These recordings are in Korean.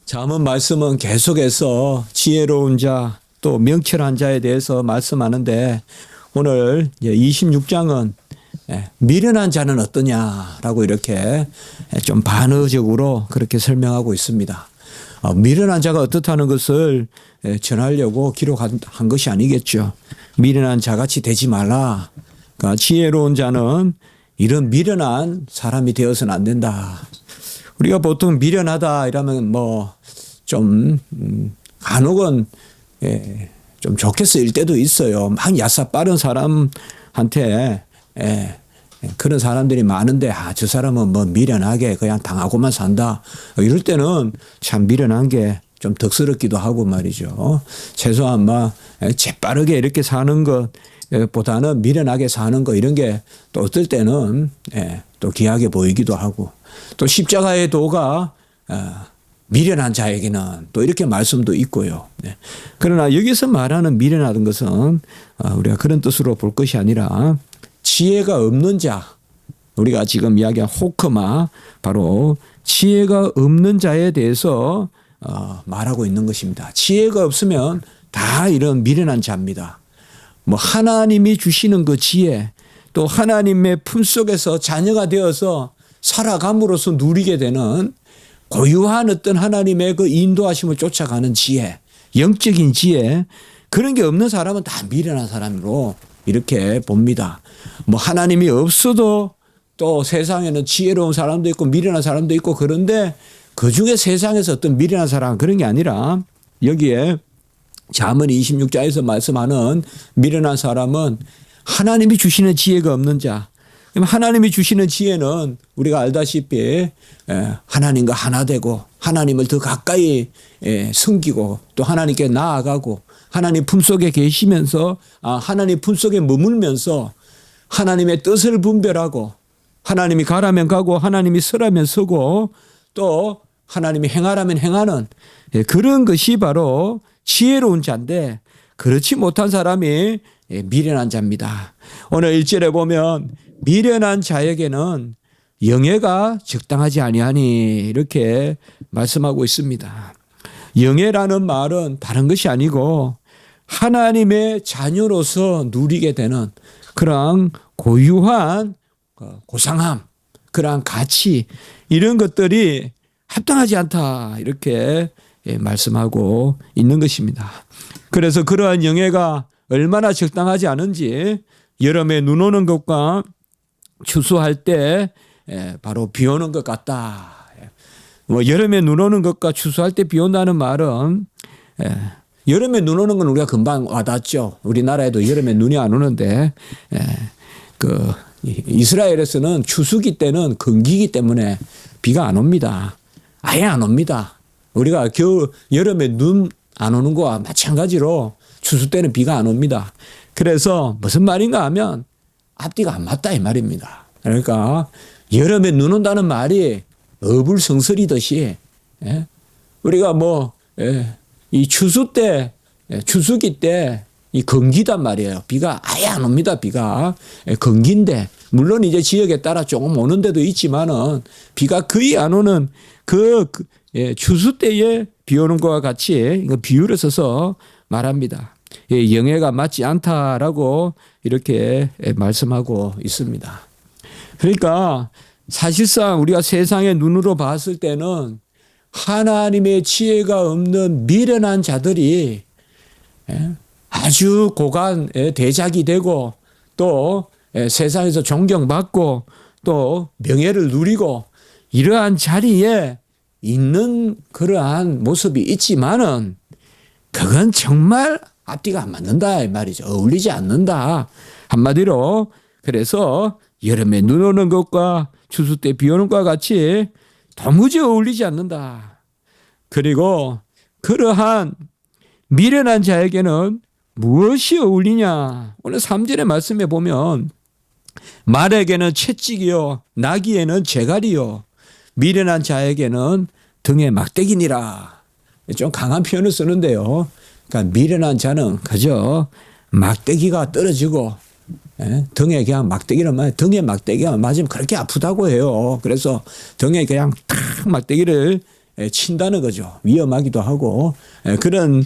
잠언 말씀은 계속해서 지혜로운 자, 또 명철한 자에 대해서 말씀하는데 오늘 26장은 미련한 자는 어떠냐라고 이렇게 좀 반어적으로 그렇게 설명하고 있습니다. 미련한 자가 어떻다는 것을 전하려고 기록한 것이 아니겠죠. 미련한 자같이 되지 말라. 그러니까 지혜로운 자는 이런 미련한 사람이 되어서는 안 된다. 우리가 보통 미련하다 이러면 좀 간혹은 좀 좋게 쓰일 때도 있어요. 막 야사 빠른 사람한테 그런 사람들이 많은데 저 사람은 미련하게 그냥 당하고만 산다. 이럴 때는 참 미련한 게 좀 덕스럽기도 하고 말이죠. 최소한 재빠르게 이렇게 사는 것보다는 미련하게 사는 거 이런 게 또 어떨 때는 또 귀하게 보이기도 하고 또 십자가의 도가 미련한 자에게는 또 이렇게 말씀도 있고요. 그러나 여기서 말하는 미련하던 것은 우리가 그런 뜻으로 볼 것이 아니라 지혜가 없는 자, 우리가 지금 이야기한 호크마 바로 지혜가 없는 자에 대해서 말하고 있는 것입니다. 지혜가 없으면 다 이런 미련한 자입니다. 하나님이 주시는 그 지혜, 또 하나님의 품속에서 자녀가 되어서 살아감으로써 누리게 되는 고유한 어떤 하나님의 그 인도하심을 쫓아가는 지혜, 영적인 지혜, 그런 게 없는 사람은 다 미련한 사람으로 이렇게 봅니다. 하나님이 없어도 또 세상에는 지혜로운 사람도 있고 미련한 사람도 있고 그런데 그 중에 세상에서 어떤 미련한 사람 그런 게 아니라 여기에 잠언 26장에서 말씀하는 미련한 사람은 하나님이 주시는 지혜가 없는 자. 하나님이 주시는 지혜는 우리가 알다시피 하나님과 하나 되고 하나님을 더 가까이 섬기고 또 하나님께 나아가고 하나님 품속에 계시면서 하나님 품속에 머물면서 하나님의 뜻을 분별하고 하나님이 가라면 가고 하나님이 서라면 서고 또 하나님이 행하라면 행하는 그런 것이 바로 지혜로운 자인데 그렇지 못한 사람이 미련한 자입니다. 오늘 1절에 보면 미련한 자에게는 영예가 적당하지 아니하니 이렇게 말씀하고 있습니다. 영예라는 말은 다른 것이 아니고 하나님의 자녀로서 누리게 되는 그런 고유한 고상함, 그러한 가치 이런 것들이 합당하지 않다 이렇게 말씀하고 있는 것입니다. 그래서 그러한 영예가 얼마나 적당하지 않은지 여름에 눈 오는 것과 추수할 때 바로 비 오는 것 같다. 여름에 눈 오는 것과 추수할 때 비 온다는 말은 여름에 눈 오는 건 우리가 금방 와닿죠. 우리나라에도 여름에 눈이 안 오는데 이스라엘에서는 추수기 때는 건기기 때문에 비가 안 옵니다. 아예 안 옵니다. 우리가 여름에 눈 안 오는 거와 마찬가지로 추수 때는 비가 안 옵니다. 그래서 무슨 말인가 하면 앞뒤가 안 맞다 이 말입니다. 그러니까 여름에 눈 온다는 말이 어불성설이듯이 우리가 이 추수기 때 이 건기단 말이에요. 비가 아예 안 옵니다. 비가 건기인데 물론 이제 지역에 따라 조금 오는 데도 있지만은 비가 거의 안 오는 추수 때에 비 오는 것과 같이 비유를 써서 말합니다. 영예가 맞지 않다라고 이렇게 말씀하고 있습니다. 그러니까 사실상 우리가 세상의 눈으로 봤을 때는 하나님의 지혜가 없는 미련한 자들이 아주 고관의 대작이 되고 또 세상에서 존경받고 또 명예를 누리고 이러한 자리에 있는 그러한 모습이 있지만은 그건 정말 앞뒤가 안 맞는다 이 말이죠. 어울리지 않는다. 한마디로 그래서 여름에 눈 오는 것과 추수 때 비 오는 것과 같이 도무지 어울리지 않는다. 그리고 그러한 미련한 자에게는 무엇이 어울리냐. 오늘 3절의 말씀에 보면 말에게는 채찍이요 나귀에는 재갈이요 미련한 자에게는 등에 막대기니라. 좀 강한 표현을 쓰는데요. 그러니까 미련한 자는 그저 막대기가 떨어지고 등에 그냥 막대기를 등에 막대기가 맞으면 그렇게 아프다고 해요. 그래서 등에 그냥 탁 막대기를 친다는 거죠. 위험하기도 하고 그런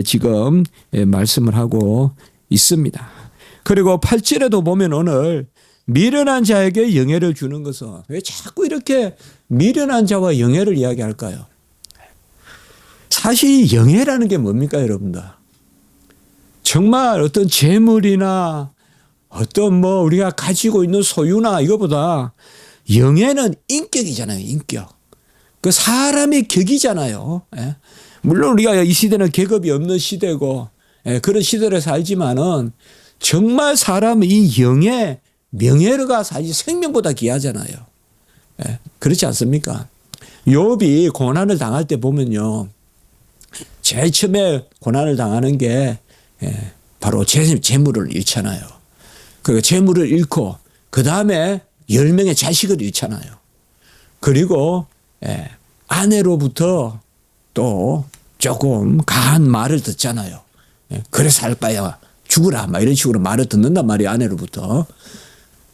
지금 말씀을 하고 있습니다. 그리고 8절에도 보면 오늘 미련한 자에게 영예를 주는 것은 왜 자꾸 이렇게 미련한 자와 영예를 이야기할까요? 사실 영예라는 게 뭡니까, 여러분들? 정말 어떤 재물이나 어떤 뭐 우리가 가지고 있는 소유나 이거보다 영예는 인격이잖아요, 인격. 그 사람의 격이잖아요. 물론 우리가 이 시대는 계급이 없는 시대고 그런 시대를 살지만은 정말 사람의 이 영예, 명예가 사실 생명보다 귀하잖아요. 그렇지 않습니까? 욥이 고난을 당할 때 보면요. 제일 처음에 고난을 당하는 게 바로 재물을 잃잖아요. 그 재물을 잃고 그 다음에 10명의 자식을 잃잖아요. 그리고 아내로부터 또 조금 강한 말을 듣잖아요. 그래 살 바야 죽으라 막 이런 식으로 말을 듣는단 말이에요. 아내로부터.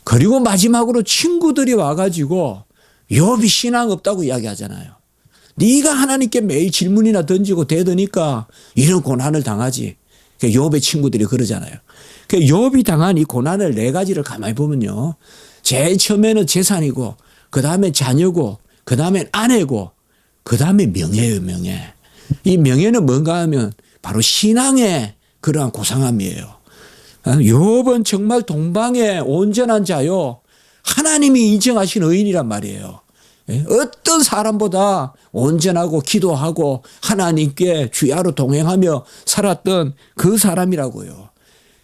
그리고 마지막으로 친구들이 와가지고 욥이 신앙 없다고 이야기하잖아요. 네가 하나님께 매일 질문이나 던지고 대드니까 이런 고난을 당하지. 욥의 친구들이 그러잖아요. 욥이 당한 이 고난을 4가지를 가만히 보면요. 제일 처음에는 재산이고 그 다음에 자녀고 그 다음에 아내고 그 다음에 명예예요. 명예. 이 명예는 뭔가 하면 바로 신앙의 그러한 고상함이에요. 욥은 정말 동방의 온전한 자요. 하나님이 인정하신 의인이란 말이에요. 어떤 사람보다 온전하고 기도하고 하나님께 주야로 동행하며 살았던 그 사람이라고요.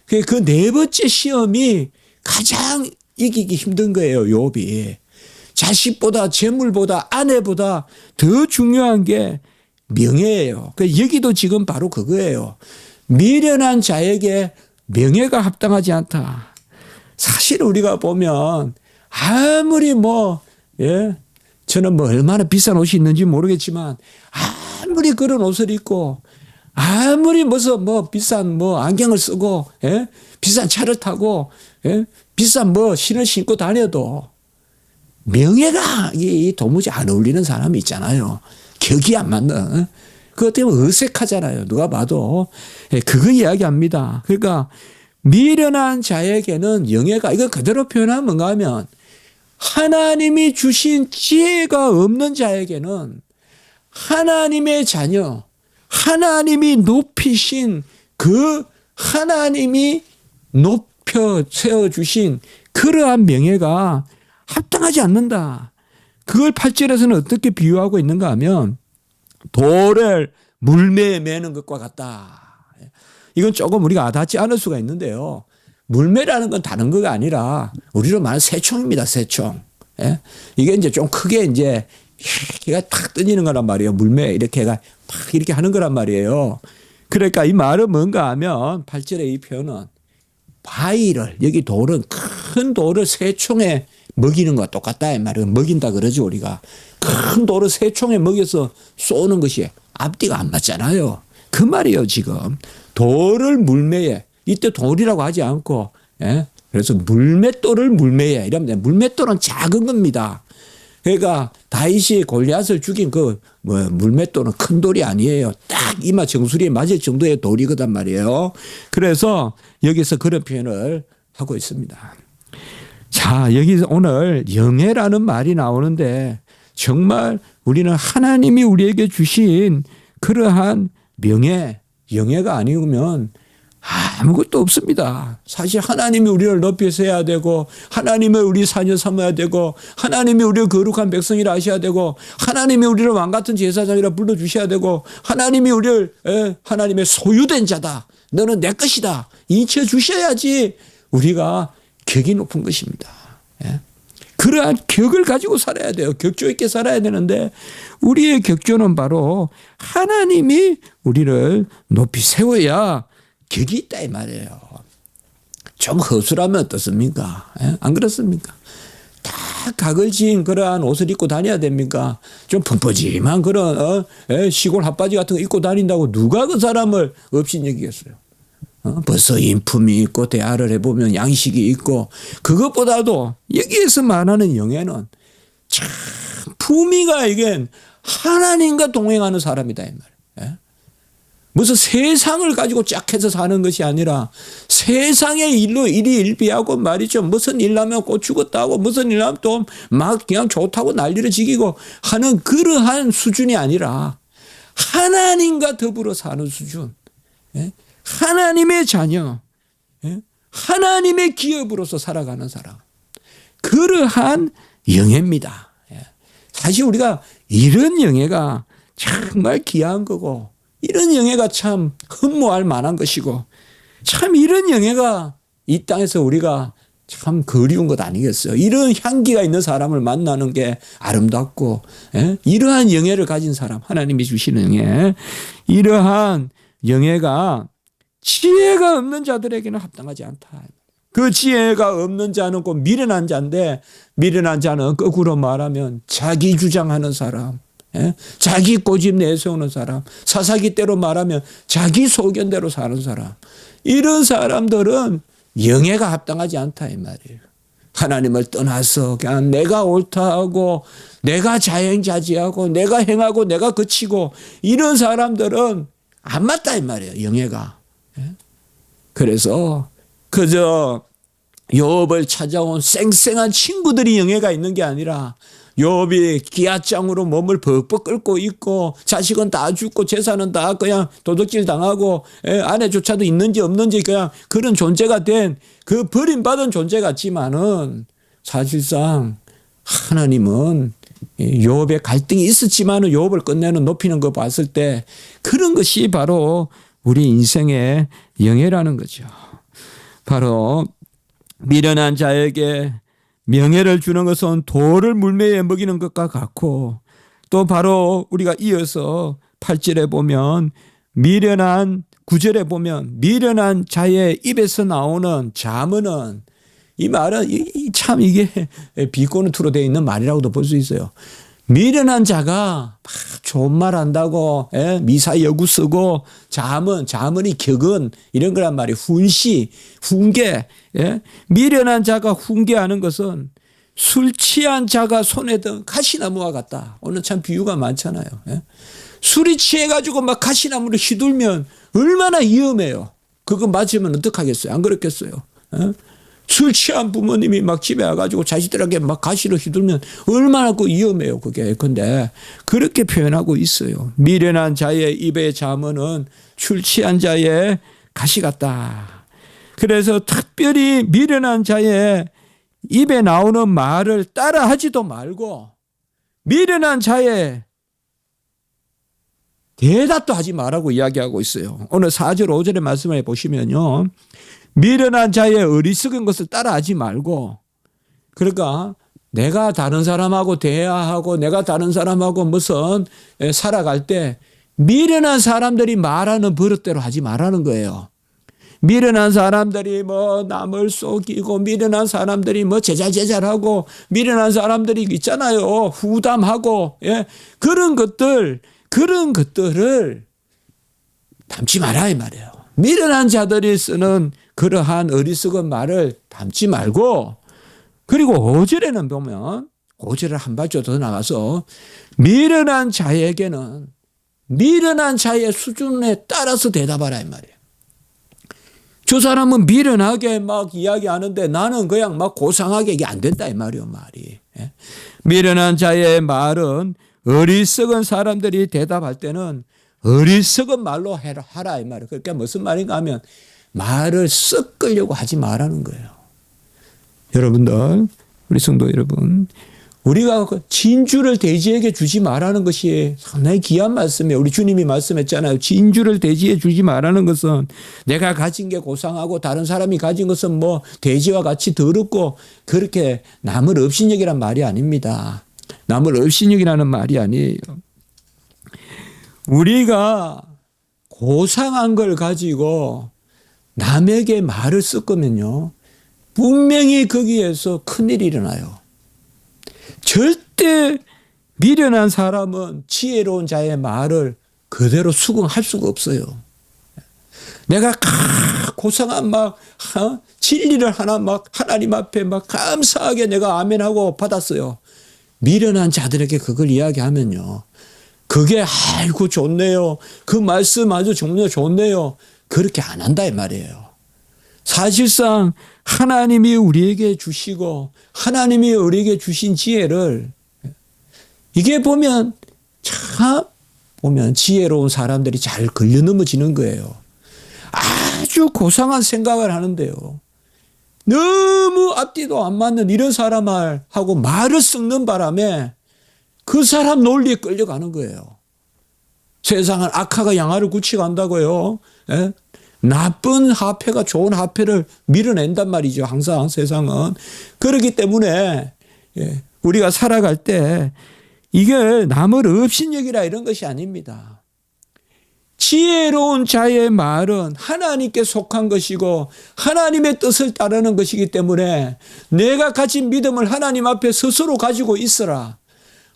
그 4번째 시험이 가장 이기기 힘든 거예요. 욥이. 자식보다 재물보다 아내보다 더 중요한 게 명예예요. 여기도 지금 바로 그거예요. 미련한 자에게 명예가 합당하지 않다. 사실 우리가 보면 아무리 저는 얼마나 비싼 옷이 있는지 모르겠지만 아무리 그런 옷을 입고 아무리 무슨 비싼 안경을 쓰고 비싼 차를 타고 비싼 신을 신고 다녀도 명예가 도무지 안 어울리는 사람이 있잖아요. 격이 안 맞는. 그것 때문에 어색하잖아요. 누가 봐도. 그거 이야기합니다. 그러니까 미련한 자에게는 영예가 이거 그대로 표현하면 뭔가 하면 하나님이 주신 지혜가 없는 자에게는 하나님의 자녀, 하나님이 높이신 그 하나님이 높여 세워주신 그러한 명예가 합당하지 않는다. 그걸 8절에서는 어떻게 비유하고 있는가 하면 돌을 물매에 매는 것과 같다. 이건 조금 우리가 와닿지 않을 수가 있는데요. 물매라는 건 다른 거가 아니라 우리로 말하는 새총입니다. 새총. 이게 이제 좀 크게 이제 걔가 탁 던지는 거란 말이에요. 물매 이렇게 막 이렇게 하는 거란 말이에요. 그러니까 이 말은 뭔가 하면 8절의 이 표현은 바위를 여기 돌은 큰 돌을 새총에 먹이는 것과 똑같다 이 말이에요. 먹인다 그러죠 우리가. 큰 돌을 새총에 먹여서 쏘는 것이 앞뒤가 안 맞잖아요. 그 말이에요 지금. 돌을 물매에 이때 돌이라고 하지 않고 그래서 물맷돌을 물매에 이러면 물맷돌은 작은 겁니다. 그러니까 다윗이 골리앗을 죽인 물맷돌은 큰 돌이 아니에요. 딱 이마 정수리에 맞을 정도의 돌이거단 말이에요. 그래서 여기서 그런 표현을 하고 있습니다. 자, 여기서 오늘 영예라는 말이 나오는데 정말 우리는 하나님이 우리에게 주신 그러한 영예가 아니면 아무것도 없습니다. 사실 하나님이 우리를 높여서 해야 되고 하나님을 우리 자녀 삼아야 되고 하나님이 우리를 거룩한 백성이라 하셔야 되고 하나님이 우리를 왕같은 제사장이라 불러주셔야 되고 하나님이 우리를 하나님의 소유된 자다. 너는 내 것이다. 인쳐 주셔야지 우리가 격이 높은 것입니다. 그러한 격을 가지고 살아야 돼요. 격조 있게 살아야 되는데 우리의 격조는 바로 하나님이 우리를 높이 세워야 격이 있다 이 말이에요. 좀 허술하면 어떻습니까? 안 그렇습니까? 다 각을 지은 그러한 옷을 입고 다녀야 됩니까? 좀 펑퍼짐한 그런 시골 핫바지 같은 거 입고 다닌다고 누가 그 사람을 업신여기겠어요? 벌써 인품이 있고 대화를 해보면 양식이 있고 그것보다도 여기에서 말하는 영예는 참 품위가 이게 하나님과 동행하는 사람이다 이 말이에요. 예? 무슨 세상을 가지고 쫙 해서 사는 것이 아니라 세상의 일로 일이 일비하고 말이죠. 무슨 일 나면 꼭 죽었다고 무슨 일 나면 또 막 그냥 좋다고 난리를 지기고 하는 그러한 수준이 아니라 하나님과 더불어 사는 수준. 예? 하나님의 자녀. 예? 하나님의 기업으로서 살아가는 사람. 그러한 영예입니다. 예. 사실 우리가 이런 영예가 정말 귀한 거고 이런 영예가 참 흠모할 만한 것이고 참 이런 영예가 이 땅에서 우리가 참 그리운 것 아니겠어요. 이런 향기가 있는 사람을 만나는 게 아름답고 예? 이러한 영예를 가진 사람 하나님이 주시는 영예 이러한 영예가 지혜가 없는 자들에게는 합당하지 않다. 그 지혜가 없는 자는 꼭 미련한 자인데 미련한 자는 거꾸로 말하면 자기 주장하는 사람 예? 자기 고집 내세우는 사람 사사기대로 말하면 자기 소견대로 사는 사람 이런 사람들은 영예가 합당하지 않다 이 말이에요. 하나님을 떠나서 그냥 내가 옳다 하고 내가 자행자지하고 내가 행하고 내가 그치고 이런 사람들은 안 맞다 이 말이에요. 영예가. 예? 그래서 그저 욥을 찾아온 쌩쌩한 친구들이 영예가 있는 게 아니라 욥이 기아장으로 몸을 벅벅 끓고 있고 자식은 다 죽고 재산은 다 그냥 도둑질 당하고 아내조차도 있는지 없는지 그냥 그런 존재가 된 그 버림받은 존재 같지만은 사실상 하나님은 욥의 갈등이 있었지만은 욥을 끝내는 높이는 거 봤을 때 그런 것이 바로 우리 인생의 영예라는 거죠. 바로 미련한 자에게 명예를 주는 것은 돌을 물매에 먹이는 것과 같고 또 바로 우리가 이어서 8절에 보면 미련한 9절에 보면 미련한 자의 입에서 나오는 잠언은 이 말은 참 이게 비꼬는투로 되어 있는 말이라고도 볼 수 있어요. 미련한 자가 막 좋은 말 한다고 미사여구 쓰고 자문이 격언 이런 거란 말이에요. 훈시, 훈계. 미련한 자가 훈계하는 것은 술 취한 자가 손에 든 가시나무와 같다. 오늘 참 비유가 많잖아요. 술이 취해가지고 막 가시나무를 휘둘면 얼마나 위험해요. 그거 맞으면 어떡하겠어요? 안 그렇겠어요? 술 취한 부모님이 막 집에 와가지고 자식들에게 막 가시를 휘둘면 얼마나 그 위험해요, 그게. 근데 그렇게 표현하고 있어요. 미련한 자의 입의 잠언은 술 취한 자의 가시 같다. 그래서 특별히 미련한 자의 입에 나오는 말을 따라하지도 말고 미련한 자의 대답도 하지 말라고 이야기하고 있어요. 오늘 4절 5절의 말씀을 보시면요. 미련한 자의 어리석은 것을 따라하지 말고 그러니까 내가 다른 사람하고 대화하고 내가 다른 사람하고 무슨 살아갈 때 미련한 사람들이 말하는 버릇대로 하지 말라는 거예요. 미련한 사람들이 뭐 남을 속이고 미련한 사람들이 뭐 제잘제잘하고 미련한 사람들이 있잖아요. 후담하고 그런 것들을 담지 마라 이 말이에요. 미련한 자들이 쓰는 그러한 어리석은 말을 담지 말고 그리고 5절에는 보면 5절을 한 발짝 더 나가서 미련한 자에게는 미련한 자의 수준에 따라서 대답하라 이 말이에요. 저 사람은 미련하게 막 이야기하는데 나는 그냥 막 고상하게 이게 안 된다 이 말이에요. 말이. 미련한 자의 말은 어리석은 사람들이 대답할 때는 어리석은 말로 하라 이 말이에요. 그러니까 무슨 말인가 하면 말을 섞으려고 하지 말라는 거예요. 여러분들 우리 성도 여러분 우리가 진주를 돼지에게 주지 말라는 것이 상당히 귀한 말씀이에요. 우리 주님이 말씀했잖아요. 진주를 돼지에 주지 말라는 것은 내가 가진 게 고상하고 다른 사람이 가진 것은 뭐 돼지와 같이 더럽고 그렇게 남을 업신여기란 말이 아닙니다. 남을 업신여기라는 말이 아니에요. 우리가 고상한 걸 가지고 남에게 말을 섞으면요. 분명히 거기에서 큰일이 일어나요. 절대 미련한 사람은 지혜로운 자의 말을 그대로 수긍할 수가 없어요. 내가 고상한 막 진리를 하나 막 하나님 앞에 막 감사하게 내가 아멘하고 받았어요. 미련한 자들에게 그걸 이야기하면요. 그게 아이고 좋네요. 그 말씀 아주 좋네요. 그렇게 안 한다 이 말이에요. 사실상 하나님이 우리에게 주시고 하나님이 우리에게 주신 지혜를 이게 보면 참 지혜로운 사람들이 잘 걸려 넘어지는 거예요. 아주 고상한 생각을 하는데요. 너무 앞뒤도 안 맞는 이런 사람하고 말을 섞는 바람에 그 사람 논리에 끌려가는 거예요. 세상은 악화가 양화를 굳히간다고요. 예? 나쁜 화폐가 좋은 화폐를 밀어낸단 말이죠. 항상 세상은. 그렇기 때문에 우리가 살아갈 때 이게 남을 업신여기라 이런 것이 아닙니다. 지혜로운 자의 말은 하나님께 속한 것이고 하나님의 뜻을 따르는 것이기 때문에 내가 가진 믿음을 하나님 앞에 스스로 가지고 있어라.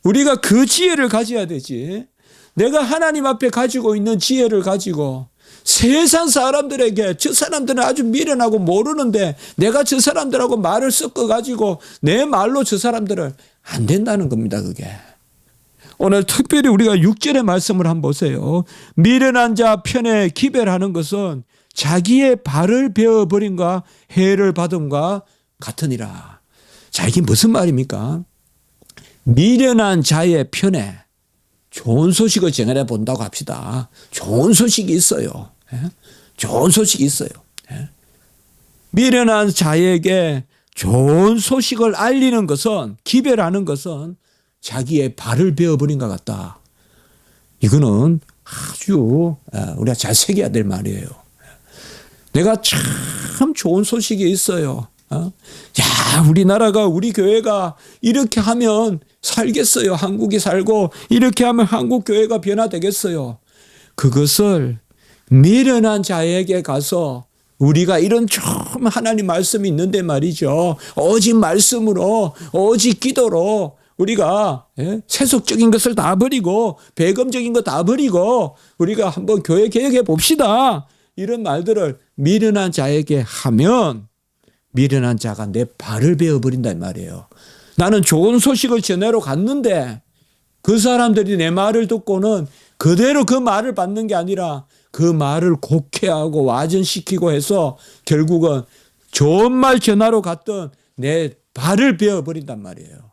우리가 그 지혜를 가져야 되지. 내가 하나님 앞에 가지고 있는 지혜를 가지고 세상 사람들에게 저 사람들은 아주 미련하고 모르는데 내가 저 사람들하고 말을 섞어가지고 내 말로 저 사람들을 안 된다는 겁니다. 그게. 오늘 특별히 우리가 6절의 말씀을 한번 보세요. 미련한 자 편에 기별하는 것은 자기의 발을 베어버림과 해를 받음과 같으니라. 자, 이게 무슨 말입니까? 미련한 자의 편에 좋은 소식을 전해 본다고 합시다. 좋은 소식이 있어요. 좋은 소식이 있어요. 미련한 자에게 좋은 소식을 알리는 것은, 기별하는 것은 자기의 발을 베어버린 것 같다. 이거는 아주 우리가 잘 새겨야 될 말이에요. 내가 참 좋은 소식이 있어요. 야, 우리나라가, 우리 교회가 이렇게 하면 살겠어요. 한국이 살고 이렇게 하면 한국 교회가 변화되겠어요. 그것을 미련한 자에게 가서 우리가 이런 좀 하나님 말씀이 있는데 말이죠. 오직 말씀으로, 오직 기도로 우리가 세속적인 것을 다 버리고 배금적인 거 다 버리고 우리가 한번 교회 개혁해 봅시다. 이런 말들을 미련한 자에게 하면 미련한 자가 내 발을 베어버린다 이 말이에요. 나는 좋은 소식을 전하러 갔는데 그 사람들이 내 말을 듣고는 그대로 그 말을 받는 게 아니라 그 말을 곡해하고 와전시키고 해서 결국은 좋은 말 전하러 갔던 내 발을 베어버린단 말이에요.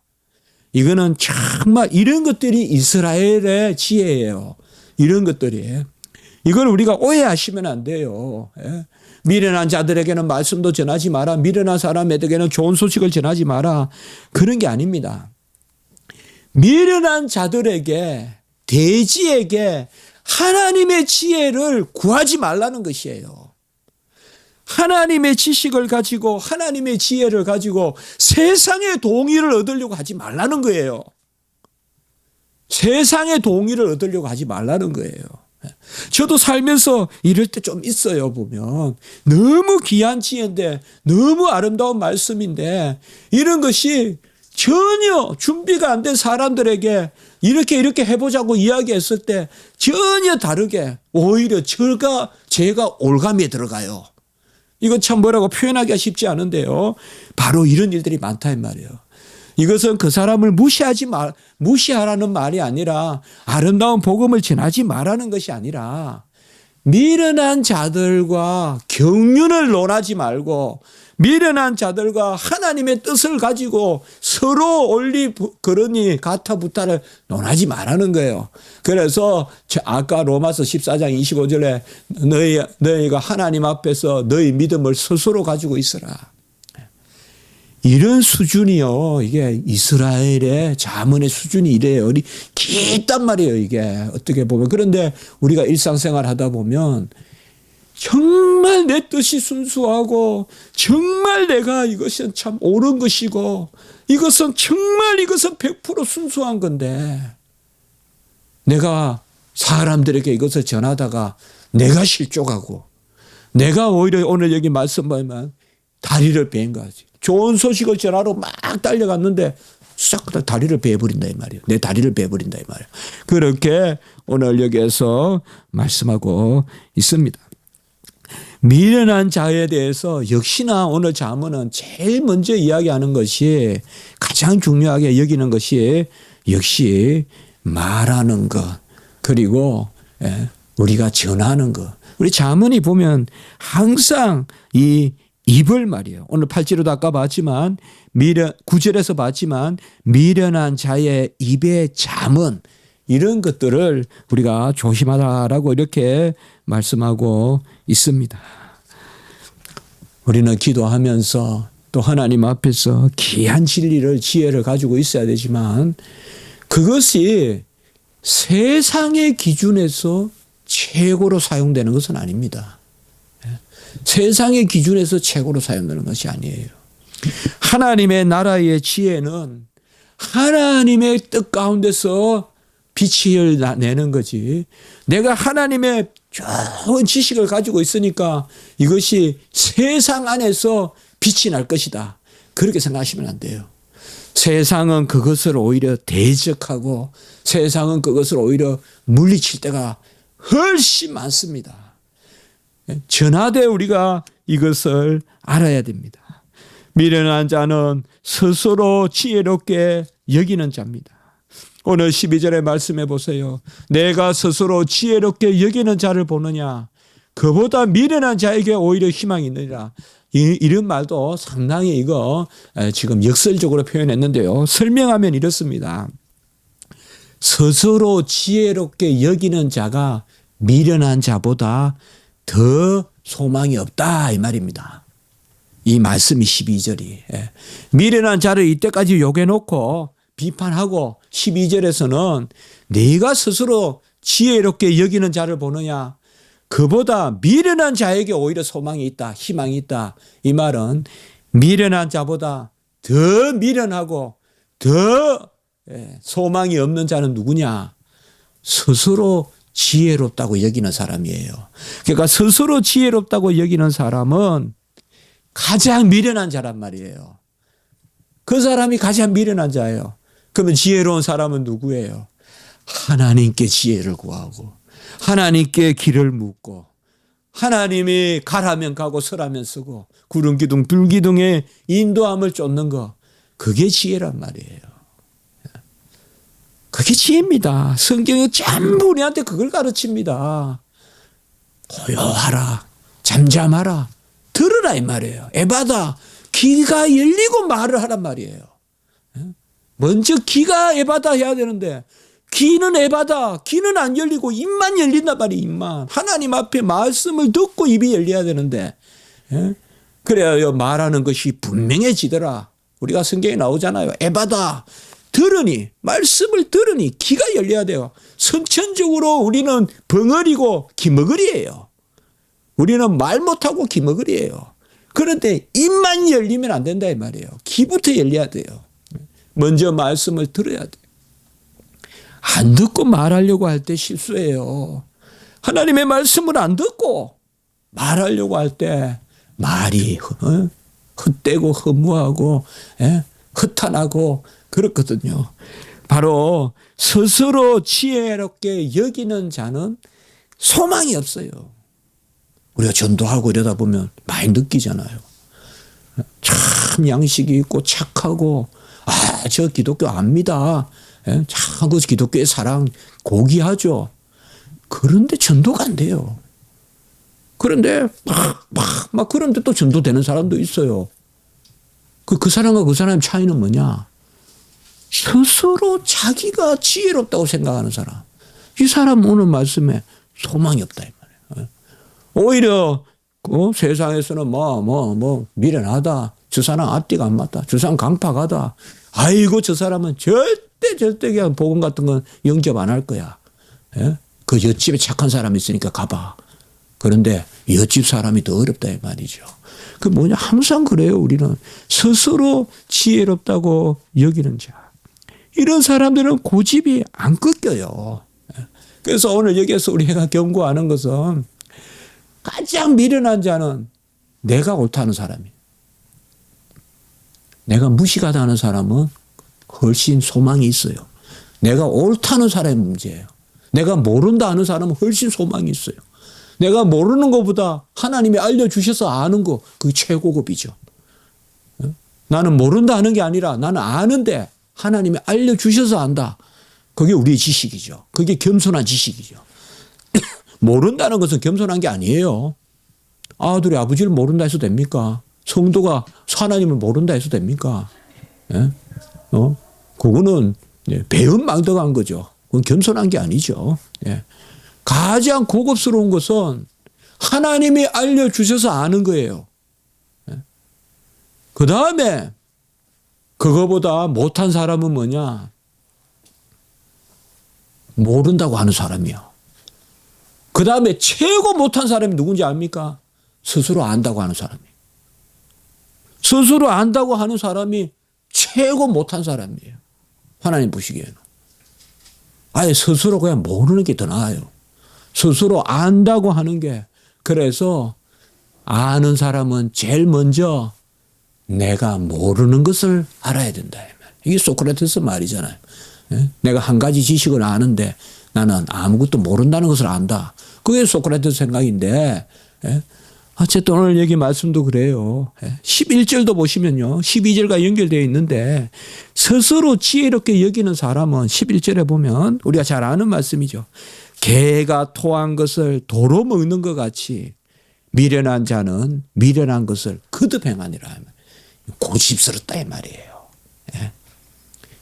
이거는 정말 이런 것들이 이스라엘의 지혜예요. 이런 것들이. 이걸 우리가 오해하시면 안 돼요. 미련한 자들에게는 말씀도 전하지 마라. 미련한 사람에게는 좋은 소식을 전하지 마라. 그런 게 아닙니다. 미련한 자들에게, 대지에게 하나님의 지혜를 구하지 말라는 것이에요. 하나님의 지식을 가지고 하나님의 지혜를 가지고 세상의 동의를 얻으려고 하지 말라는 거예요. 세상의 동의를 얻으려고 하지 말라는 거예요. 저도 살면서 이럴 때 좀 있어요. 보면 너무 귀한 지혜인데 너무 아름다운 말씀인데 이런 것이 전혀 준비가 안 된 사람들에게 이렇게 해보자고 이야기했을 때 전혀 다르게 오히려 제가 올감에 들어가요. 이거 참 뭐라고 표현하기가 쉽지 않은데요. 바로 이런 일들이 많다 이 말이에요. 이것은 그 사람을 무시하라는 말이 아니라 아름다운 복음을 전하지 말라는 것이 아니라 미련한 자들과 경륜을 논하지 말고 미련한 자들과 하나님의 뜻을 가지고 서로 올리 그러니 가타부타를 논하지 말라는 거예요. 그래서 아까 로마서 14장 25절에 너희가 하나님 앞에서 너희 믿음을 스스로 가지고 있어라. 이런 수준이요. 이게 이스라엘의 자문의 수준이 이래요. 깊단 말이에요. 이게 어떻게 보면. 그런데 우리가 일상생활 하다 보면 정말 내 뜻이 순수하고 정말 내가 이것은 참 옳은 것이고 이것은 100% 순수한 건데 내가 사람들에게 이것을 전하다가 내가 실족하고 내가 오히려 오늘 여기 말씀 보면 다리를 베인 거지. 좋은 소식을 전하러 막 달려갔는데 싹 다리를 베어버린다 이 말이에요. 내 다리를 베어버린다 이 말이에요. 그렇게 오늘 여기에서 말씀하고 있습니다. 미련한 자에 대해서 역시나 오늘 자문은 제일 먼저 이야기하는 것이 가장 중요하게 여기는 것이 역시 말하는 것, 그리고 우리가 전하는 것. 우리 자문이 보면 항상 이 입을 말이에요. 오늘 8절에도 아까 봤지만 9절에서 봤지만 미련한 자의 입의 잠언 이런 것들을 우리가 조심하라라고 이렇게 말씀하고 있습니다. 우리는 기도하면서 또 하나님 앞에서 귀한 진리를 지혜를 가지고 있어야 되지만 그것이 세상의 기준에서 최고로 사용되는 것은 아닙니다. 세상의 기준에서 최고로 사용되는 것이 아니에요. 하나님의 나라의 지혜는 하나님의 뜻 가운데서 빛을 내는 거지. 내가 하나님의 좋은 지식을 가지고 있으니까 이것이 세상 안에서 빛이 날 것이다. 그렇게 생각하시면 안 돼요. 세상은 그것을 오히려 대적하고 세상은 그것을 오히려 물리칠 때가 훨씬 많습니다. 전하되 우리가 이것을 알아야 됩니다. 미련한 자는 스스로 지혜롭게 여기는 자입니다. 오늘 12절에 말씀해 보세요. 내가 스스로 지혜롭게 여기는 자를 보느냐 그보다 미련한 자에게 오히려 희망이 있느니라. 이런 말도 상당히 이거 지금 역설적으로 표현했는데요. 설명하면 이렇습니다. 스스로 지혜롭게 여기는 자가 미련한 자보다 더 소망이 없다 이 말입니다. 이 말씀이 12절이. 미련한 자를 이때까지 욕해놓고 비판하고 12절에서는 네가 스스로 지혜롭게 여기는 자를 보느냐 그보다 미련한 자에게 오히려 소망이 있다 희망이 있다. 이 말은 미련한 자보다 더 미련하고 더 소망이 없는 자는 누구냐 스스로 지혜롭다고 여기는 사람이에요. 그러니까 스스로 지혜롭다고 여기는 사람은 가장 미련한 자란 말이에요. 그 사람이 가장 미련한 자예요. 그러면 지혜로운 사람은 누구예요? 하나님께 지혜를 구하고 하나님께 길을 묻고 하나님이 가라면 가고 서라면 서고 구름 기둥 불 기둥의 인도함을 쫓는 거 그게 지혜란 말이에요. 그게 지혜입니다. 성경이 전부 우리한테 그걸 가르칩니다. 고요하라 잠잠하라 들으라 이 말이에요. 에바다 귀가 열리고 말을 하란 말이에요. 먼저 귀가 에바다 해야 되는데 귀는 에바다 귀는 안 열리고 입만 열린단 말이에요. 입만 하나님 앞에 말씀을 듣고 입이 열려야 되는데 그래야 말하는 것이 분명해지더라. 우리가 성경에 나오잖아요. 에바다 들으니 말씀을 들으니 귀가 열려야 돼요. 선천적으로 우리는 벙어리고 기머거리예요. 우리는 말 못하고 기머거리예요. 그런데 입만 열리면 안 된다 이 말이에요. 귀부터 열려야 돼요. 먼저 말씀을 들어야 돼요. 안 듣고 말하려고 할 때 실수해요. 하나님의 말씀을 안 듣고 말하려고 할 때 말이 헛되고 허무하고 허탄하고 그렇거든요. 바로 스스로 지혜롭게 여기는 자는 소망이 없어요. 우리가 전도하고 이러다 보면 많이 느끼잖아요. 참 양식이 있고 착하고 저 기독교 압니다. 참 그 기독교의 사랑 고귀하죠. 그런데 전도가 안 돼요. 그런데 막 그런데 또 전도되는 사람도 있어요. 그 사람과 그 사람의 차이는 뭐냐? 스스로 자기가 지혜롭다고 생각하는 사람. 이 사람 오늘 말씀에 소망이 없다 이 말이에요. 오히려 세상에서는 미련하다. 저 사람 앞뒤가 안 맞다. 저 사람 강팍하다. 아이고 저 사람은 절대 그냥 복음 같은 건 영접 안 할 거야. 그 옆집에 착한 사람이 있으니까 가봐. 그런데 옆집 사람이 더 어렵다 이 말이죠. 그 뭐냐 항상 그래요. 우리는 스스로 지혜롭다고 여기는 자. 이런 사람들은 고집이 안 꺾여요. 그래서 오늘 여기에서 우리가 경고하는 것은 가장 미련한 자는 내가 옳다는 사람이에요. 내가 무식하다 하는 사람은 훨씬 소망이 있어요. 내가 옳다는 사람의 문제예요. 내가 모른다 하는 사람은 훨씬 소망이 있어요. 내가 모르는 것보다 하나님이 알려주셔서 아는 거 그게 최고급이죠. 나는 모른다 하는 게 아니라 나는 아는데 하나님이 알려주셔서 안다. 그게 우리의 지식이죠. 그게 겸손한 지식이죠. 모른다는 것은 겸손한 게 아니에요. 아들이 아버지를 모른다 해서 됩니까? 성도가 하나님을 모른다 해서 됩니까? 예? 그거는 배은망덕한 거죠. 그건 겸손한 게 아니죠. 예. 가장 고급스러운 것은 하나님이 알려주셔서 아는 거예요. 예. 그 다음에 그거보다 못한 사람은 뭐냐? 모른다고 하는 사람이요. 그 다음에 최고 못한 사람이 누군지 압니까? 스스로 안다고 하는 사람이에요. 스스로 안다고 하는 사람이 최고 못한 사람이에요. 하나님 보시기에는. 아예 스스로 그냥 모르는 게 더 나아요. 스스로 안다고 하는 게. 그래서 아는 사람은 제일 먼저 내가 모르는 것을 알아야 된다. 이게 소크라테스 말이잖아요. 내가 한 가지 지식을 아는데 나는 아무것도 모른다는 것을 안다. 그게 소크라테스 생각인데, 어쨌든 오늘 여기 말씀도 그래요. 11절도 보시면요. 12절과 연결되어 있는데 스스로 지혜롭게 여기는 사람은 11절에 보면 우리가 잘 아는 말씀이죠. 개가 토한 것을 도로 먹는 것 같이 미련한 자는 미련한 것을 거듭 행하니라. 고집스럽다 이 말이에요.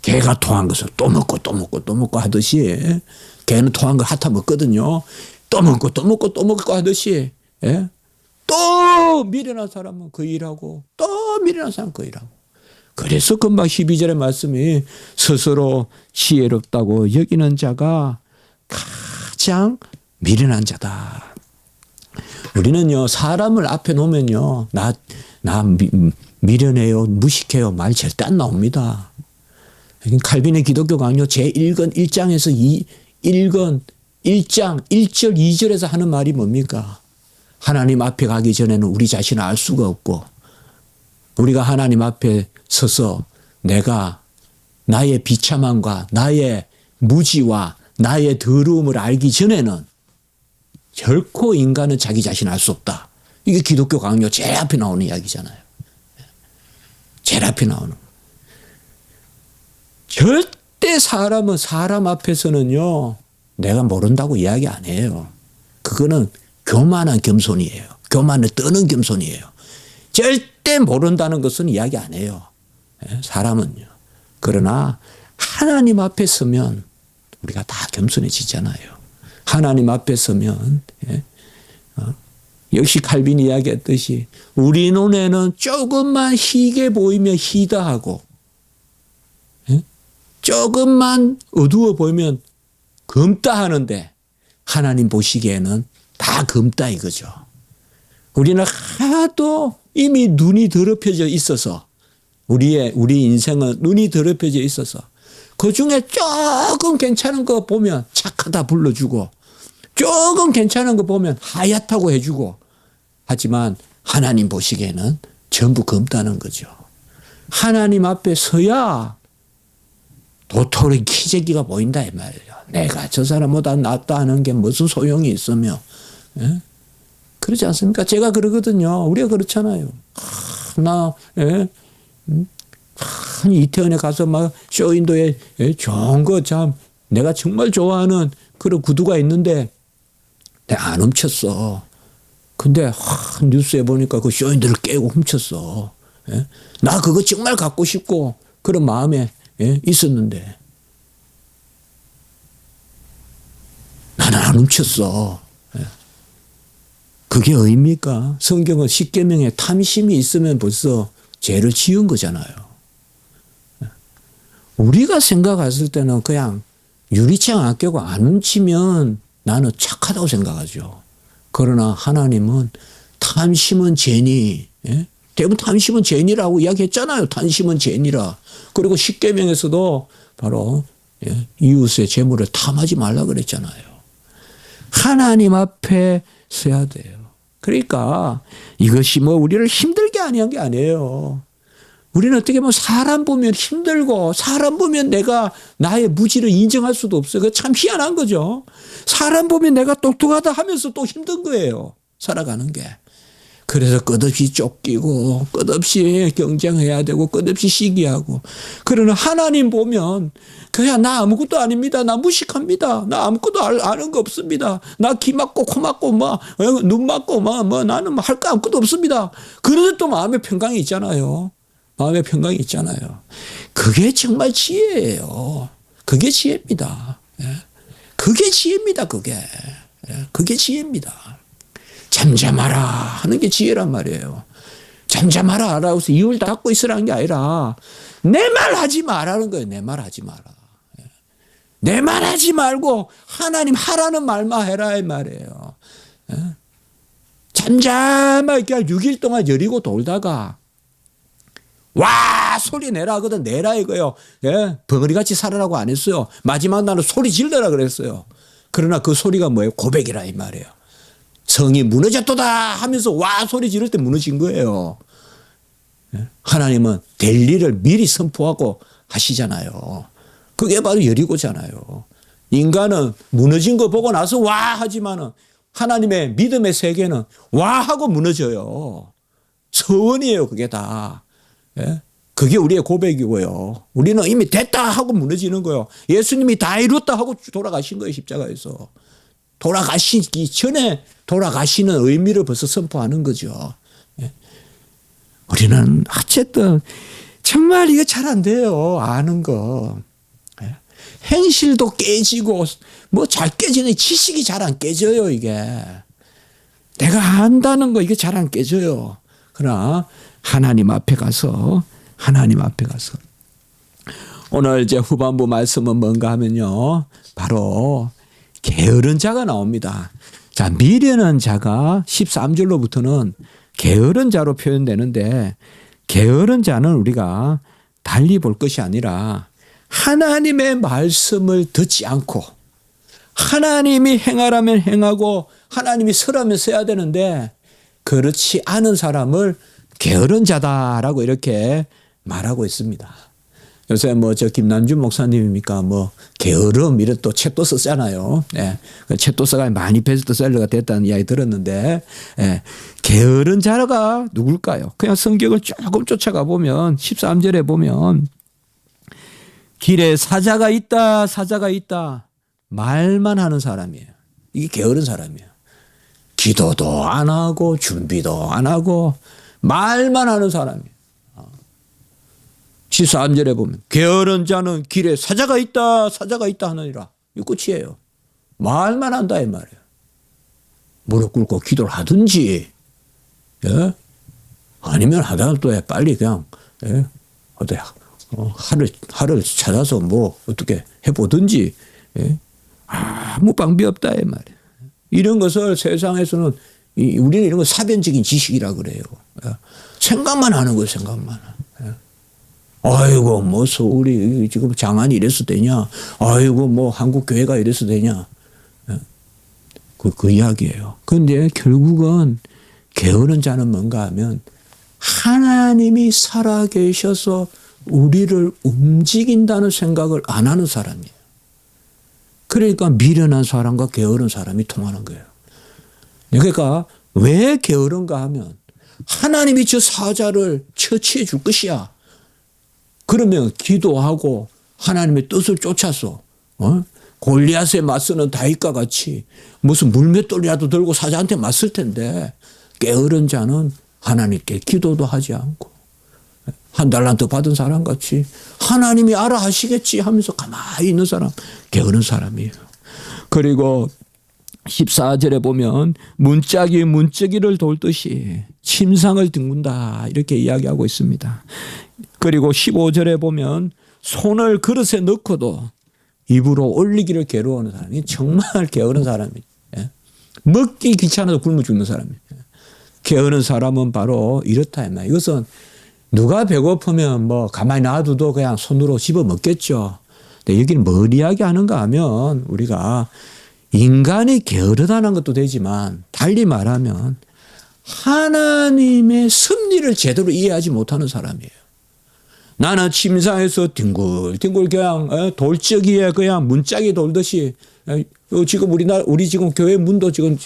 개가 토한 것을 또 먹고 또 먹고 또 먹고 하듯이 개는 토한 거 핥아 먹거든요. 또 먹고 또 먹고 또 먹고 하듯이 또 미련한 사람은 그 일하고 또 미련한 사람은 그 일하고. 그래서 금방 12절의 말씀이 스스로 지혜롭다고 여기는 자가 가장 미련한 자다. 우리는요 사람을 앞에 놓으면요 나 미련해요 무식해요 말 절대 안 나옵니다. 칼빈의 기독교 강요 제1권 1장에서 1권 1장 1절 2절에서 하는 말이 뭡니까? 하나님 앞에 가기 전에는 우리 자신을 알 수가 없고 우리가 하나님 앞에 서서 내가 나의 비참함과 나의 무지와 나의 더러움을 알기 전에는 결코 인간은 자기 자신을 알 수 없다. 이게 기독교 강요 제일 앞에 나오는 이야기잖아요. 제일 앞에 나오는. 절대 사람은 사람 앞에서는요 내가 모른다고 이야기 안 해요. 그거는 교만한 겸손이에요. 교만을 떠는 겸손이에요. 절대 모른다는 것은 이야기 안 해요. 사람은요. 그러나 하나님 앞에 서면 우리가 다 겸손해지잖아요. 하나님 앞에 서면 역시 칼빈이 이야기했듯이 우리 눈에는 조금만 희게 보이면 희다 하고 조금만 어두워 보이면 검다 하는데 하나님 보시기에는 다 검다 이거죠. 우리는 하도 이미 눈이 더럽혀져 있어서 우리 인생은 눈이 더럽혀져 있어서 그중에 조금 괜찮은 거 보면 착하다 불러주고 조금 괜찮은 거 보면 하얗다고 해주고 하지만 하나님 보시기에는 전부 검다는 거죠. 하나님 앞에 서야 도토리 키재기가 보인다 이 말이에요. 내가 저 사람보다 낫다 하는 게 무슨 소용이 있으며 그렇지 않습니까? 제가 그러거든요. 우리가 그렇잖아요. 이태원에 가서 막 쇼윈도에 좋은 거 참 내가 정말 좋아하는 그런 구두가 있는데 내가 안 훔쳤어. 근데 뉴스에 보니까 그 쇼윈도를 깨고 훔쳤어. 나 그거 정말 갖고 싶고 그런 마음에 있었는데 나는 안 훔쳤어. 그게 의미입니까? 성경은 십계명에 탐심이 있으면 벌써 죄를 지은 거잖아요. 우리가 생각했을 때는 그냥 유리창 안 깨고 안 훔치면 나는 착하다고 생각하죠. 그러나 하나님은 탐심은 죄니, 대부분 탐심은 죄니라고 이야기했잖아요. 탐심은 죄니라. 그리고 십계명에서도 바로 이웃의 재물을 탐하지 말라 그랬잖아요. 하나님 앞에 서야 돼요. 그러니까 이것이 뭐 우리를 힘들게 아니한 게 아니에요. 우리는 어떻게 보면 사람 보면 힘들고 사람 보면 내가 나의 무지를 인정할 수도 없어요. 그게 참 희한한 거죠. 사람 보면 내가 똑똑하다 하면서 또 힘든 거예요. 살아가는 게. 그래서 끝없이 쫓기고 끝없이 경쟁해야 되고 끝없이 시기하고. 그러나 하나님 보면 그냥 나 아무것도 아닙니다. 나 무식합니다. 나 아무것도 아는 거 없습니다. 나 귀 막고 코 막고 눈 막고 나는 할 거 아무것도 없습니다. 그런데 또 마음에 평강이 있잖아요. 마음에 평강이 있잖아요. 그게 정말 지혜예요. 그게 지혜입니다. 그게 지혜입니다. 그게 지혜입니다. 잠잠하라 하는 게 지혜란 말이에요. 잠잠하라 라고 해서 입을 닫고 있으라는 게 아니라 내 말 하지 마라는 거예요. 내 말 하지 마라. 내 말 하지 말고 하나님 하라는 말만 해라 이 말이에요. 잠잠하게 6일 동안 여리고 돌다가 와 소리 내라 하거든. 내라 이거요. 벙어리같이 살아라고 안 했어요. 마지막 날은 소리 질러라 그랬어요. 그러나 그 소리가 뭐예요? 고백이라 이 말이에요. 성이 무너졌도다 하면서 와 소리 지를 때 무너진 거예요. 하나님은 될 일을 미리 선포하고 하시잖아요. 그게 바로 여리고잖아요. 인간은 무너진 거 보고 나서 와 하지만은 하나님의 믿음의 세계는 와 하고 무너져요. 서원이에요 그게 다. 그게 우리의 고백이고요. 우리는 이미 됐다 하고 무너지는 거예요. 예수님이 다 이뤘다 하고 돌아가신 거예요. 십자가에서. 돌아가시기 전에 돌아가시는 의미를 벌써 선포하는 거죠. 우리는 어쨌든 정말 이거 잘 안 돼요. 아는 거. 행실도 깨지고 뭐 잘 깨지는 지식이 잘 안 깨져요. 이게. 내가 안다는 거 이게 잘 안 깨져요. 그러나 하나님 앞에 가서 오늘 이제 후반부 말씀은 뭔가 하면요. 바로 게으른 자가 나옵니다. 자, 미련한 자가 13절로부터는 게으른 자로 표현되는데 게으른 자는 우리가 달리 볼 것이 아니라 하나님의 말씀을 듣지 않고 하나님이 행하라면 행하고 하나님이 서라면 써야 되는데 그렇지 않은 사람을 게으른 자다라고 이렇게 말하고 있습니다. 요새 저 김남준 목사님입니까? 게으름 이런 또 책도 썼잖아요. 그 책도 써가 많이 베스트셀러가 됐다는 이야기 들었는데, 게으른 자가 누굴까요? 그냥 성경을 조금 쫓아가 보면 13절에 보면 길에 사자가 있다 말만 하는 사람이에요. 이게 게으른 사람이에요. 기도도 안 하고 준비도 안 하고 말만 하는 사람이에요. 13절에 보면 게으른 자는 길에 사자가 있다 하느니라. 이 끝이에요. 말만 한다 이 말이에요. 무릎 꿇고 기도를 하든지 아니면 하다도 빨리 그냥 하를 찾아서 어떻게 해보든지 아무 방법이 없다 이 말이에요. 이런 것을 세상에서는 우리는 이런 거 사변적인 지식이라 그래요. 생각만 하는 거예요. 생각만. 아이고 서울이 지금 장안이 이래서 되냐. 아이고 한국 교회가 이래서 되냐. 그 이야기예요. 그런데 결국은 게으른 자는 뭔가 하면 하나님이 살아계셔서 우리를 움직인다는 생각을 안 하는 사람이에요. 그러니까 미련한 사람과 게으른 사람이 통하는 거예요. 그러니까 왜 게으른가 하면 하나님이 저 사자를 처치해 줄 것이야. 그러면 기도하고 하나님의 뜻을 쫓아서 골리앗에 맞서는 다윗과 같이 무슨 물맷돌이라도 들고 사자한테 맞설 텐데 게으른 자는 하나님께 기도도 하지 않고 한 달란트 받은 사람 같이 하나님이 알아 하시겠지 하면서 가만히 있는 사람, 게으른 사람이에요. 그리고 14절에 보면 문짝이를 돌듯이 침상을 뒹군다 이렇게 이야기하고 있습니다. 그리고 15절에 보면 손을 그릇에 넣고도 입으로 올리기를 괴로워하는 사람이 정말 게으른 사람이에요. 먹기 귀찮아서 굶어 죽는 사람이에요. 게으른 사람은 바로 이렇다. 이것은 누가 배고프면 가만히 놔둬도 그냥 손으로 집어 먹겠죠. 근데 여기는 뭘 이야기하는가 하면 우리가 인간이 게으르다는 것도 되지만 달리 말하면 하나님의 섭리를 제대로 이해하지 못하는 사람이에요. 나는 침상에서 뒹굴뒹굴 그냥 돌적이에 그냥 문짝이 돌듯이 지금 우리 지금 교회 문도 지금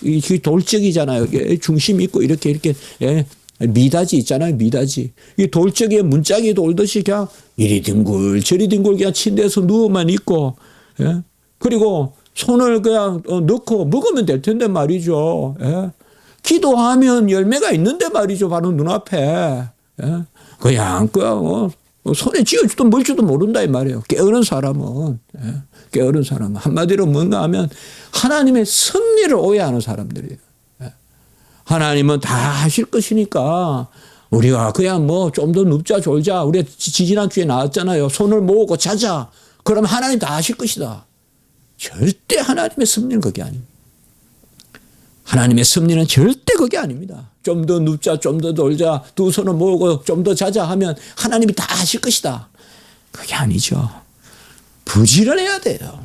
돌적이잖아요. 중심 있고 이렇게 예. 미닫이 있잖아요. 미닫이. 이 돌적이에 문짝이 돌듯이 그냥 이리 뒹굴 저리 뒹굴 그냥 침대에서 누워만 있고, 예. 그리고 손을 그냥 넣고 먹으면 될 텐데 말이죠. 예. 기도하면 열매가 있는데 말이죠. 바로 눈앞에. 예. 그냥 손에 쥐어주든 뭘지도 모른다 이 말이에요. 깨어른 사람은. 예. 깨어른 사람은. 한마디로 뭔가 하면 하나님의 섭리를 오해하는 사람들이에요. 예. 하나님은 다 하실 것이니까 우리가 그냥 뭐 좀 더 눕자 졸자. 우리가 지지난주에 나왔잖아요. 손을 모으고 자자. 그럼 하나님 다 하실 것이다. 절대 하나님의 섭리는 그게 아닙니다. 하나님의 섭리는 절대 그게 아닙니다. 좀 더 눕자, 좀 더 놀자, 두 손을 모으고 좀 더 자자 하면 하나님이 다 하실 것이다. 그게 아니죠. 부지런해야 돼요.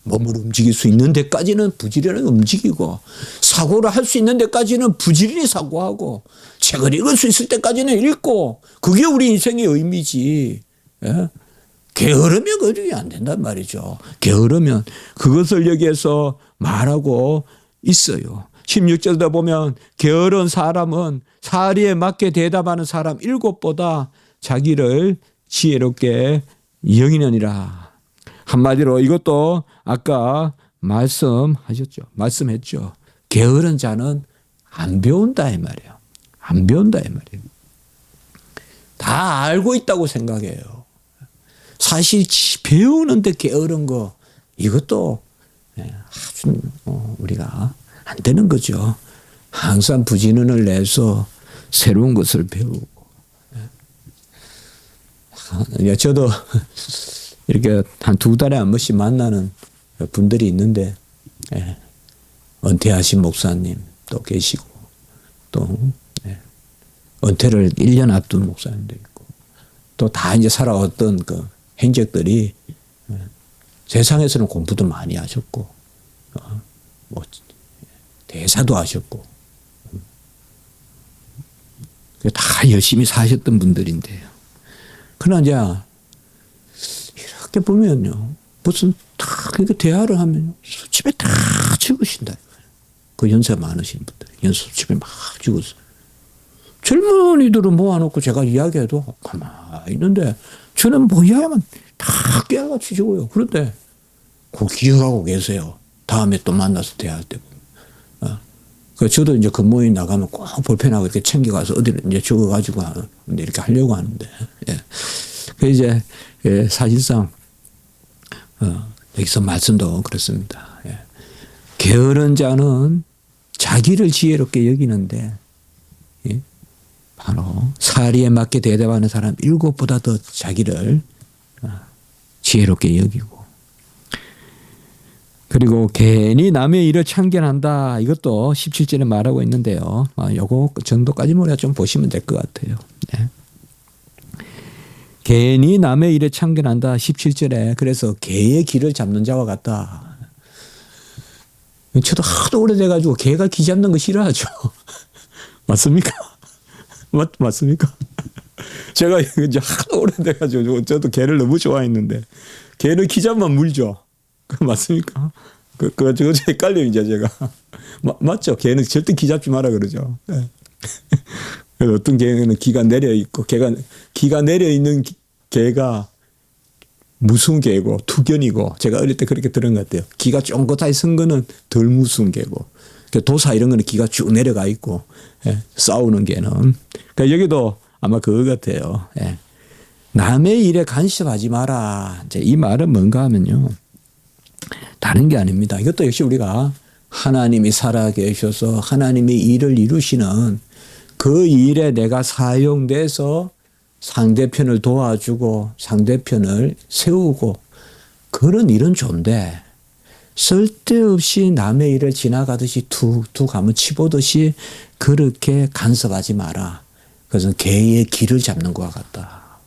몸을 움직일 수 있는 데까지는 부지런히 움직이고, 사고를 할 수 있는 데까지는 부지런히 사고하고, 책을 읽을 수 있을 때까지는 읽고, 그게 우리 인생의 의미지. 예? 게으르면 그게 안 된단 말이죠. 게으르면 그것을 여기에서 말하고 있어요. 16절도 보면 게으른 사람은 사리에 맞게 대답하는 사람 7보다 자기를 지혜롭게 여기느니라. 한마디로 이것도 아까 말씀했죠. 게으른 자는 안 배운다 이 말이에요. 안 배운다 이 말이에요. 다 알고 있다고 생각해요. 사실 배우는데 게으른 거 이것도 아주 우리가 안 되는 거죠. 항상 부지런을 내서 새로운 것을 배우고. 저도 이렇게 한 2달에 한 번씩 만나는 분들이 있는데, 은퇴하신 목사님도 계시고, 또 은퇴를 1년 앞둔 목사님도 있고, 또 다 이제 살아왔던 그 행적들이 세상에서는 공부도 많이 하셨고, 뭐 대사도 하셨고, 다 열심히 사셨던 분들인데요. 그러나 이제 이렇게 보면요, 무슨 다 이렇게 대화를 하면 수첩에 다 적으신다. 그 연세 많으신 분들 연세 수첩에 막 적었어요. 젊은이들은 모아놓고 제가 이야기해도 가만히 있는데 저는 뭐 이야기하면 다 깨알같이 적어요. 그런데 그걸 기억하고 계세요. 다음에 또 만나서 대화할 때. 저도 이제 근무인 나가면 꼭 볼펜하고 이렇게 챙겨가서 어디를 이제 적어가지고 이렇게 하려고 하는데. 그 이제, 사실상, 여기서 말씀도 그렇습니다. 게으른 자는 자기를 지혜롭게 여기는데, 바로 사리에 맞게 대답하는 사람 7보다 더 자기를 지혜롭게 여기고, 그리고 괜히 남의 일을 참견한다. 이것도 17절에 말하고 있는데요. 요거 정도까지만 우리가 좀 보시면 될 것 같아요. 네. 괜히 남의 일에 참견한다. 17절에. 그래서 개의 길을 잡는 자와 같다. 저도 하도 오래돼가지고 개가 기 잡는 거 싫어하죠. 맞습니까? 맞습니까? 제가 이제 하도 오래돼가지고 저도 개를 너무 좋아했는데 개는 기 잡으면 물죠. 맞습니까? 그거 헷갈려요, 이제 제가. 맞죠? 개는 절대 기 잡지 마라 그러죠. 네. 어떤 개는 기가 내려 있고, 기가 내려 있는 개가 무서운 개고, 투견이고, 제가 어릴 때 그렇게 들은 것 같아요. 기가 쫑긋하게 선 거는 덜 무서운 개고, 도사 이런 거는 기가 쭉 내려가 있고, 싸우는 개는. 그러니까 여기도 아마 그거 같아요. 남의 일에 간섭하지 마라. 이제 이 말은 뭔가 하면요. 다른 게 아닙니다. 이것도 역시 우리가 하나님이 살아계셔서 하나님의 일을 이루시는 그 일에 내가 사용돼서 상대편을 도와주고 상대편을 세우고 그런 일은 좋은데 쓸데없이 남의 일을 지나가듯이 툭툭 하면 치보듯이 그렇게 간섭하지 마라. 그래서 개의 길을 잡는 것과 같다.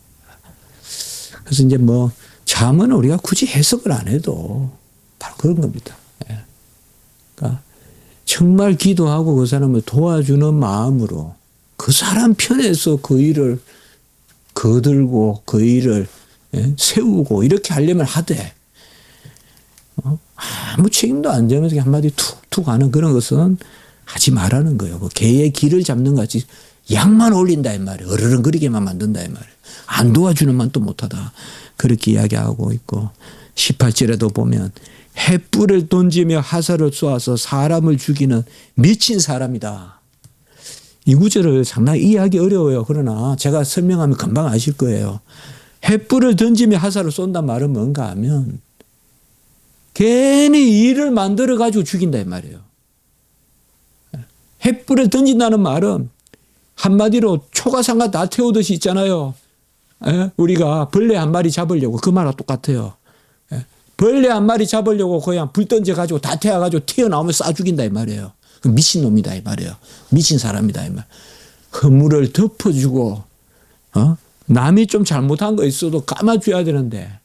그래서 이제 뭐 잠은 우리가 굳이 해석을 안 해도 바로 그런 겁니다. 그러니까 정말 기도하고 그 사람을 도와주는 마음으로 그 사람 편에서 그 일을 거들고 그 일을 세우고 이렇게 하려면 하되 아무 책임도 안 지면서 한마디 툭툭 하는 그런 것은 하지 말라는 거예요. 뭐 개의 길을 잡는 것 같이 약만 올린다 이 말이에요. 어르렁거리게만 만든다 이 말이에요. 안 도와주는 만도 못하다. 그렇게 이야기하고 있고 18절에도 보면 횃불을 던지며 화살을 쏘아서 사람을 죽이는 미친 사람이다. 이 구절을 상당히 이해하기 어려워요. 그러나 제가 설명하면 금방 아실 거예요. 횃불을 던지며 화살을 쏜단 말은 뭔가 하면 괜히 일을 만들어 가지고 죽인다 이 말이에요. 횃불을 던진다는 말은 한마디로 초가상가 다 태우듯이 있잖아요. 우리가 벌레 한 마리 잡으려고 그 말과 똑같아요. 벌레 한 마리 잡으려고 그냥 불 던져 가지고 다 태워 가지고 튀어나오면 쏴 죽인다 이 말이에요. 미친 놈이다 이 말이에요. 미친 사람이다 이 말. 허물을 덮어주고 남이 좀 잘못한 거 있어도 감아줘야 되는데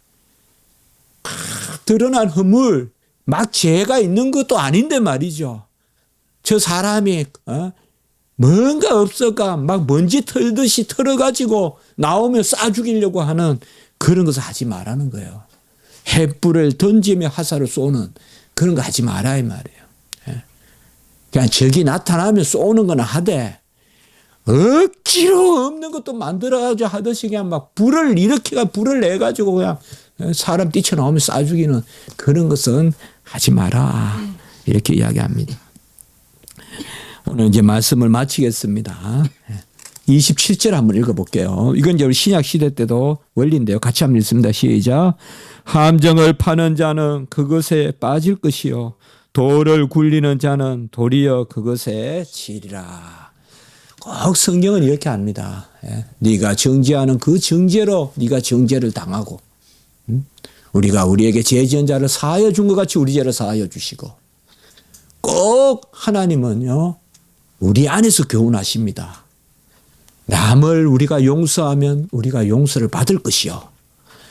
드러난 허물 막 죄가 있는 것도 아닌데 말이죠. 저 사람이 뭔가 없어가 막 먼지 털듯이 털어가지고 나오면 쏴 죽이려고 하는 그런 것을 하지 말라는 거예요. 횃불을 던지며 화살을 쏘는 그런 거 하지 마라 이 말이에요. 그냥 적이 나타나면 쏘는 거나 하되 억지로 없는 것도 만들어가지고 하듯이 그냥 막 불을 일으켜가 불을 내가지고 그냥 사람 뛰쳐나오면 쏴 죽이는 그런 것은 하지 마라 이렇게 이야기합니다. 오늘 이제 말씀을 마치겠습니다. 27절 한번 읽어볼게요. 이건 이제 우리 신약 시대 때도 원리인데요. 같이 한번 읽습니다. 시작. 함정을 파는 자는 그것에 빠질 것이요 돌을 굴리는 자는 도리어 그것에 지리라. 꼭 성경은 이렇게 합니다. 네가 정죄하는 그 정죄로 네가 정죄를 당하고 우리가 우리에게 죄 지은 자를 사하여 준 것 같이 우리 죄를 사하여 주시고 꼭 하나님은요 우리 안에서 교훈하십니다. 남을 우리가 용서하면 우리가 용서를 받을 것이요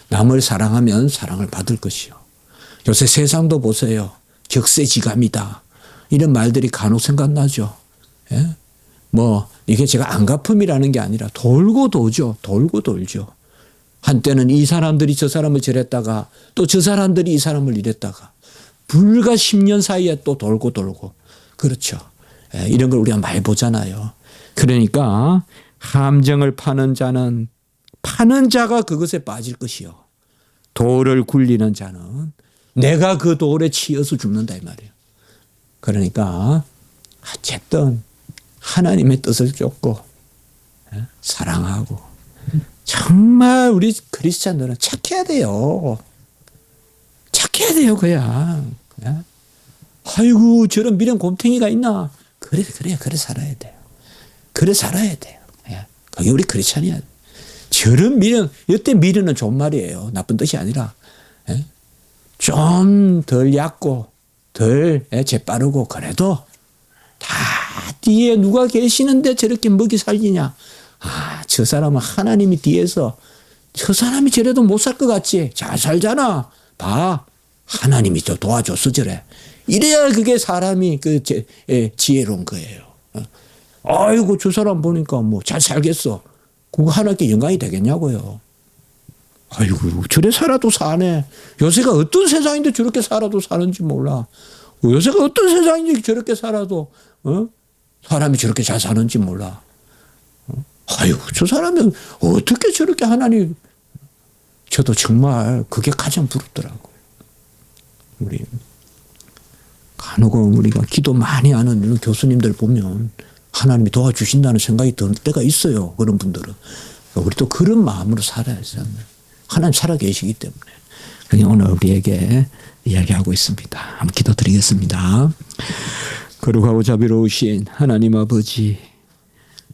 남을 사랑하면 사랑을 받을 것이요. 요새 세상도 보세요. 격세지감이다. 이런 말들이 간혹 생각나죠. 예? 뭐 이게 제가 안갚음이라는 게 아니라 돌고 도죠. 돌고 돌죠. 한때는 이 사람들이 저 사람을 저랬다가 또 저 사람들이 이 사람을 이랬다가 불과 10년 사이에 또 돌고 돌고 그렇죠. 예, 이런 걸 우리가 많이 보잖아요. 그러니까 함정을 파는 자는 파는 자가 그것에 빠질 것이요. 돌을 굴리는 자는 내가 그 돌에 치여서 죽는다 이 말이에요. 그러니까 어쨌든 하나님의 뜻을 쫓고 사랑하고 정말 우리 크리스찬들은 착해야 돼요. 착해야 돼요 그냥. 아이고 저런 미련 곰탱이가 있나. 그래 살아야 돼요. 그래 살아야 돼요. 그게 우리 크리스찬이야. 저런 미련, 이때 미련은 좋은 말이에요. 나쁜 뜻이 아니라. 좀 덜 얕고, 덜 재빠르고, 그래도 다 뒤에 누가 계시는데 저렇게 먹이 살리냐. 아, 저 사람은 하나님이 뒤에서 저 사람이 저래도 못 살 것 같지. 잘 살잖아. 봐. 하나님이 저 도와줘서 저래. 이래야 그게 사람이 지혜로운 거예요. 아이고, 저 사람 보니까 뭐 잘 살겠어. 그거 하나님께 영광이 되겠냐고요. 아이고, 저래 살아도 사네. 요새가 어떤 세상인데 저렇게 살아도 사는지 몰라. 요새가 어떤 세상인지 저렇게 살아도, 사람이 저렇게 잘 사는지 몰라. 아이고, 저 사람이 어떻게 저렇게 하나님, 저도 정말 그게 가장 부럽더라고요. 우리, 간혹 우리가 기도 많이 하는 이런 교수님들 보면 하나님이 도와주신다는 생각이 들 때가 있어요. 그런 분들은. 우리 또 그런 마음으로 살아야 돼요. 하나님 살아계시기 때문에. 그냥 오늘 우리에게 이야기하고 있습니다. 한번 기도드리겠습니다. 거룩하고 자비로우신 하나님 아버지,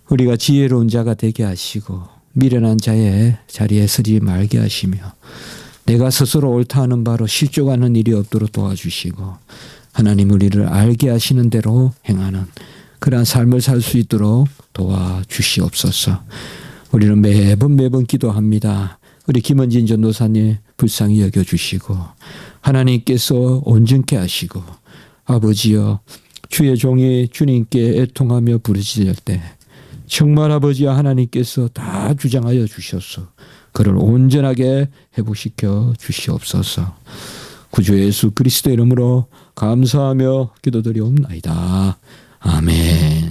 우리가 지혜로운 자가 되게 하시고 미련한 자의 자리에 서지 말게 하시며 내가 스스로 옳다 하는 바로 실족하는 일이 없도록 도와주시고 하나님 우리를 알게 하시는 대로 행하는 그러한 삶을 살 수 있도록 도와주시옵소서. 우리는 매번 기도합니다. 우리 김원진 전도사님 불쌍히 여겨주시고 하나님께서 온전케 하시고 아버지여 주의 종이 주님께 애통하며 부르짖을 때 정말 아버지와 하나님께서 다 주장하여 주셔서 그를 온전하게 회복시켜 주시옵소서. 구주 예수 그리스도 이름으로 감사하며 기도드리옵나이다. 아멘.